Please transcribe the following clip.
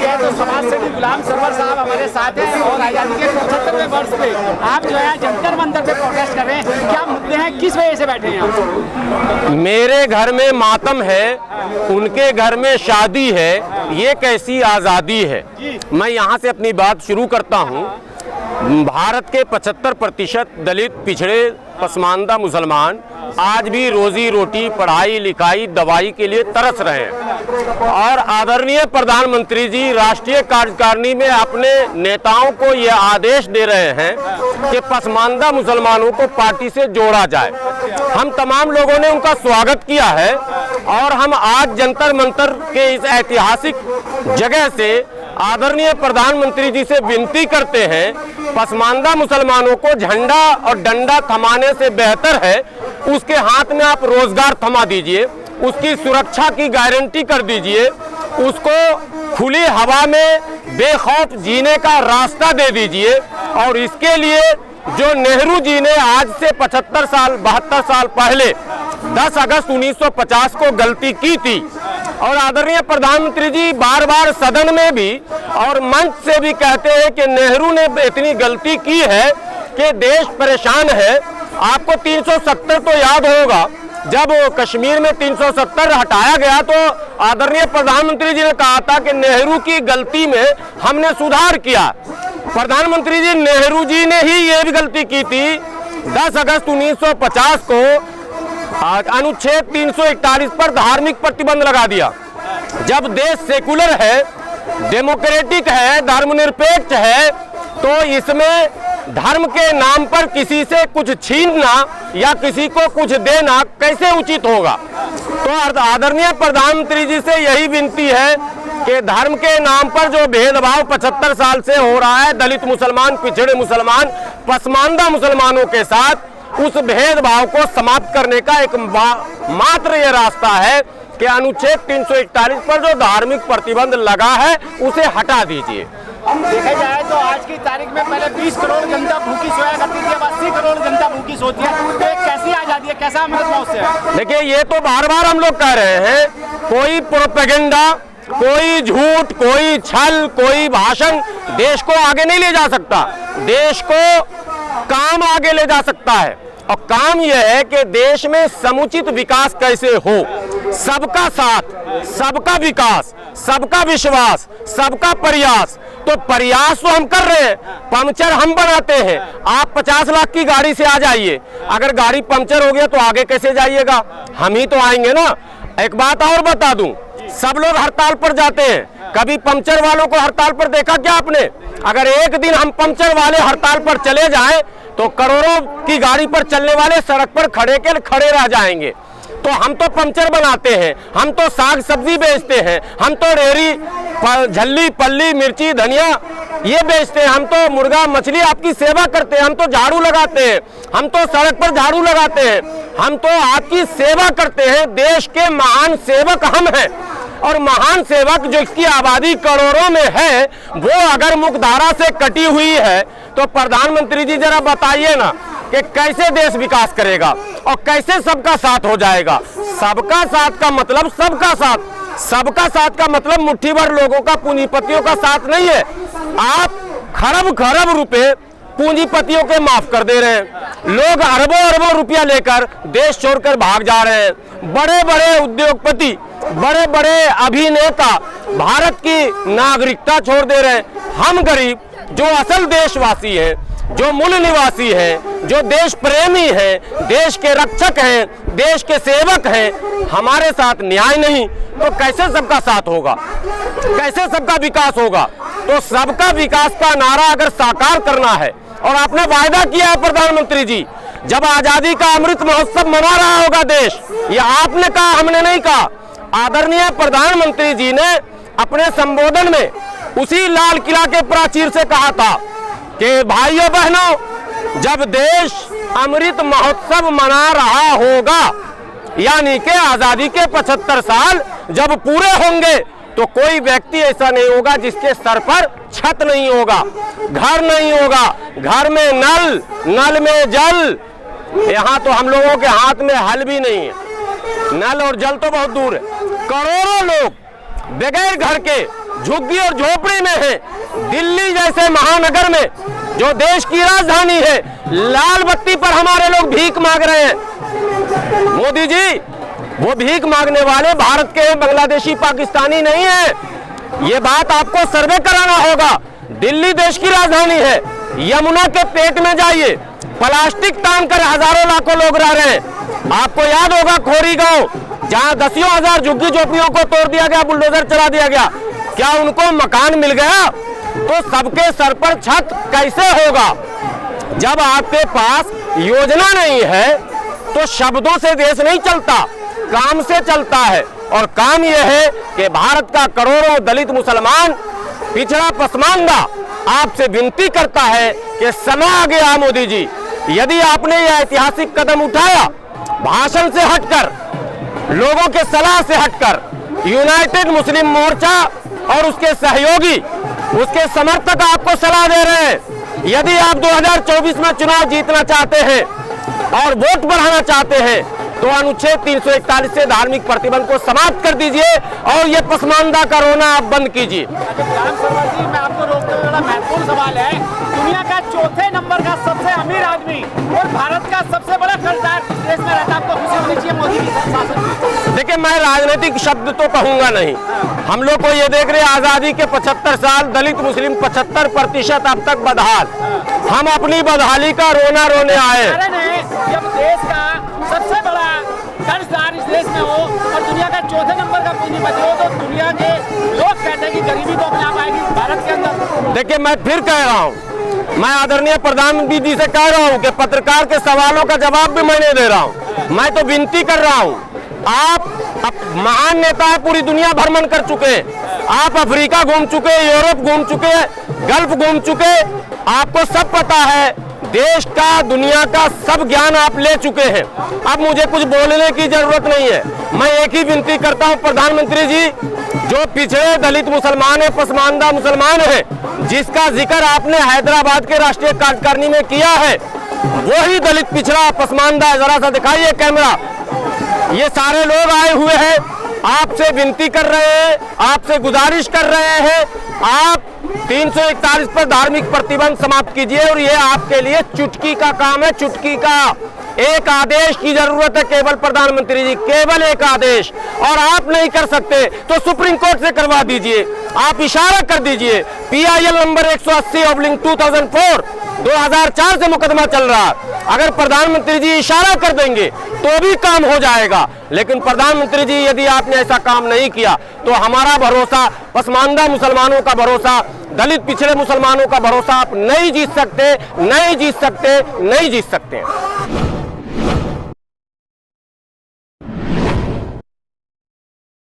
है तो समाज सेवी गुलाम सरवर साहब हमारे साथ हैं और आजादी के 75वें वर्ष पे आप जो है जंतर मंतर पे प्रोटेस्ट कर रहे हैं, क्या मुद्दे हैं, किस वजह से बैठे हैं आप? मेरे घर में मातम है, उनके घर में शादी है, ये कैसी आज़ादी है। मैं यहाँ से अपनी बात शुरू करता हूँ। भारत के 75% दलित, पिछड़े, पसमानदा मुसलमान आज भी रोजी रोटी, पढ़ाई लिखाई, दवाई के लिए तरस रहे हैं और आदरणीय प्रधानमंत्री जी राष्ट्रीय कार्यकारिणी में अपने नेताओं को ये आदेश दे रहे हैं कि पसमानदा मुसलमानों को पार्टी से जोड़ा जाए। हम तमाम लोगों ने उनका स्वागत किया है और हम आज जंतर मंतर के इस ऐतिहासिक जगह से आदरणीय प्रधानमंत्री जी से विनती करते हैं, पसमानदा मुसलमानों को झंडा और डंडा थमाने से बेहतर है उसके हाथ में आप रोजगार थमा दीजिए, उसकी सुरक्षा की गारंटी कर दीजिए, उसको खुली हवा में बेखौफ जीने का रास्ता दे दीजिए। और इसके लिए जो नेहरू जी ने आज से 72 साल पहले 10 अगस्त 1950 को गलती की थी और आदरणीय प्रधानमंत्री जी बार बार सदन में भी और मंच से भी कहते हैं कि नेहरू ने इतनी गलती की है कि देश परेशान है। आपको 370 तो याद होगा, जब कश्मीर में 370 हटाया गया तो आदरणीय प्रधानमंत्री जी ने कहा था कि नेहरू की गलती में हमने सुधार किया। प्रधानमंत्री जी नेहरू जी ने ही ये भी गलती की थी। 10 अगस्त 1950 को अनुच्छेद 341 पर धार्मिक प्रतिबंध लगा दिया। जब देश सेकुलर है, डेमोक्रेटिक है, धर्मनिरपेक्ष है, तो इसमें धर्म के नाम पर किसी से कुछ छीनना या किसी को कुछ देना कैसे उचित होगा। तो आदरणीय प्रधानमंत्री जी से यही विनती है कि धर्म के नाम पर जो भेदभाव 75 साल से हो रहा है दलित मुसलमान, पिछड़े मुसलमान, पसमानदा मुसलमानों के साथ, उस भेदभाव को समाप्त करने का एक मात्र ये रास्ता है कि अनुच्छेद 341 पर जो धार्मिक प्रतिबंध लगा है उसे हटा दीजिए। देखा जाए तो आज की तारीख में पहले 20 करोड़ जनता भूखी सोया करती थी, अब 80 करोड़ जनता भूखी सोती है। तो एक कैसी आजादी है, कैसा अमृत महोत्सव है? देखिए, ये तो बार बार हम लोग कह रहे हैं, कोई प्रोपेगेंडा, कोई झूठ, कोई छल, कोई भाषण देश को आगे नहीं ले जा सकता। देश को काम आगे ले जा सकता है और काम यह है कि देश में समुचित विकास कैसे हो, सबका साथ, सबका विकास, सबका विश्वास, सबका प्रयास। तो प्रयास तो हम कर रहे हैं, पंक्चर हम बनाते हैं। आप 50 लाख की गाड़ी से आ जाइए, अगर गाड़ी पंक्चर हो गया तो आगे कैसे जाइएगा? हम ही तो आएंगे ना। एक बात और बता दूं, सब लोग हड़ताल पर जाते हैं, कभी पंक्चर वालों को हड़ताल पर देखा क्या आपने? अगर एक दिन हम पंक्चर वाले हड़ताल पर चले जाएं तो करोड़ों की गाड़ी पर चलने वाले सड़क पर खड़े रह जाएंगे। तो हम तो पंक्चर बनाते हैं, हम तो साग सब्जी बेचते हैं, हम तो रेहड़ी, झल्ली, पल्ली, मिर्ची, धनिया ये बेचते हैं, हम तो मुर्गा मछली आपकी सेवा करते हैं, हम तो झाड़ू लगाते हैं, हम तो सड़क पर झाड़ू लगाते हैं, हम तो आपकी सेवा करते हैं। देश के महान सेवक हम हैं और महान सेवक जो इसकी आबादी करोड़ों में है वो अगर मुख्यधारा से कटी हुई है तो प्रधानमंत्री जी जरा बताइए ना कि कैसे देश विकास करेगा और कैसे सबका साथ हो जाएगा। सबका साथ का मतलब सबका साथ, सबका साथ का मतलब मुट्ठी भर लोगों का, पूंजीपतियों का साथ नहीं है। आप खरब खरब रुपए पूंजीपतियों के माफ कर दे रहे हैं, लोग अरबों अरबों रुपया लेकर देश छोड़कर भाग जा रहे हैं। बड़े बड़े उद्योगपति, बड़े बड़े अभिनेता भारत की नागरिकता छोड़ दे रहे हैं। हम गरीब जो असल देशवासी हैं, जो मूल निवासी हैं, जो देश प्रेमी हैं, देश के रक्षक हैं, देश के सेवक हैं, हमारे साथ न्याय नहीं तो कैसे सबका साथ होगा, कैसे सबका विकास होगा? तो सबका विकास का नारा अगर साकार करना है, और आपने वायदा किया है प्रधानमंत्री जी, जब आजादी का अमृत महोत्सव मना रहा होगा देश, ये आपने कहा, हमने नहीं कहा। आदरणीय प्रधानमंत्री जी ने अपने संबोधन में उसी लाल किला के प्राचीर से कहा था कि भाइयों बहनों, जब देश अमृत महोत्सव मना रहा होगा, यानी कि आजादी के 75 साल जब पूरे होंगे, तो कोई व्यक्ति ऐसा नहीं होगा जिसके सर पर छत नहीं होगा, घर नहीं होगा, घर में नल, नल में जल। यहाँ तो हम लोगों के हाथ में हल भी नहीं है, नल और जल तो बहुत दूर है। करोड़ों लोग बगैर घर के झुग्गी और झोपड़ी में हैं। दिल्ली जैसे महानगर में, जो देश की राजधानी है, लाल बत्ती पर हमारे लोग भीख मांग रहे हैं। मोदी जी, वो भीख मांगने वाले भारत के बांग्लादेशी पाकिस्तानी नहीं है। ये बात आपको सर्वे कराना होगा। दिल्ली देश की राजधानी है। यमुना के पेट में जाइए, प्लास्टिक तान कर हजारों लाखों लोग रह रहे हैं। आपको याद होगा खोरी गांव, जहां दसियों हजार झुग्गी झोपड़ियों को तोड़ दिया गया, बुलडोजर चला दिया गया। क्या उनको मकान मिल गया? तो सबके सर पर छत कैसे होगा? जब आपके पास योजना नहीं है तो शब्दों से देश नहीं चलता, काम से चलता है। और काम यह है कि भारत का करोड़ों दलित मुसलमान, पिछड़ा पसमानदा आपसे विनती करता है कि समय आ गया मोदी जी, यदि आपने यह ऐतिहासिक कदम उठाया, भाषण से हटकर, लोगों के सलाह से हटकर, यूनाइटेड मुस्लिम मोर्चा और उसके सहयोगी, उसके समर्थक आपको सलाह दे रहे हैं, यदि आप 2024 में चुनाव जीतना चाहते हैं और वोट बढ़ाना चाहते हैं तो अनुच्छेद 341 से धार्मिक प्रतिबंध को समाप्त कर दीजिए और ये पसमानदा का रोना आप बंद कीजिए। राम सरवर जी, मैं आपको रोकते हुए बड़ा महत्वपूर्ण सवाल है। दुनिया का चौथे नंबर का सबसे अमीर आदमी और भारत का सबसे बड़ा कर्जदार इस देश में रहता है, आपको खुशी होनी चाहिए मोदी की शासन में। देखिए, मैं राजनीतिक शब्द तो कहूंगा नहीं। हम लोग को ये देख रहे हैं, आजादी के 75 साल, दलित मुस्लिम 75% अब तक बदहाल। हम अपनी बदहाली का रोना रोने आए। जब देश का सबसे बड़ा कर्जदार इस देश में हो और दुनिया का चौथे नंबर का पूंजीपति हो, तो दुनिया के लोग कहते हैं कि गरीबी तो अपने आप आएगी भारत के अंदर। देखिए, मैं फिर कह रहा हूँ, मैं आदरणीय प्रधानमंत्री जी से कह रहा हूँ कि पत्रकार के सवालों का जवाब भी मैं नहीं दे रहा हूँ। मैं तो विनती कर रहा हूँ, आप महान नेता है, पूरी दुनिया भ्रमण कर चुके हैं। आप अफ्रीका घूम चुके, यूरोप घूम चुके, गल्फ घूम चुके, आपको सब पता है। देश का, दुनिया का सब ज्ञान आप ले चुके हैं। अब मुझे कुछ बोलने की जरूरत नहीं है। मैं एक ही विनती करता हूं प्रधानमंत्री जी, जो पिछड़े दलित मुसलमान है, पसमानदा मुसलमान है, जिसका जिक्र आपने हैदराबाद के राष्ट्रीय कार्यकारिणी में किया है, वही दलित पिछड़ा पसमानदा है। जरा सा दिखाइए कैमरा। ये सारे लोग आए हुए हैं, आपसे विनती कर रहे हैं, आपसे गुजारिश कर रहे हैं, आप 341 पर धार्मिक प्रतिबंध समाप्त कीजिए। और ये आपके लिए चुटकी का काम है, चुटकी का। एक आदेश की जरूरत है केवल प्रधानमंत्री जी, केवल एक आदेश। और आप नहीं कर सकते तो सुप्रीम कोर्ट से करवा दीजिए, आप इशारा कर दीजिए। PIL नंबर 180/2004 2004 से मुकदमा चल रहा है। अगर प्रधानमंत्री जी इशारा कर देंगे तो भी काम हो जाएगा। लेकिन प्रधानमंत्री जी, यदि आपने ऐसा काम नहीं किया तो हमारा भरोसा, पसमानदा मुसलमानों का भरोसा, दलित पिछड़े मुसलमानों का भरोसा आप नहीं जीत सकते, नहीं जीत सकते, नहीं जीत सकते।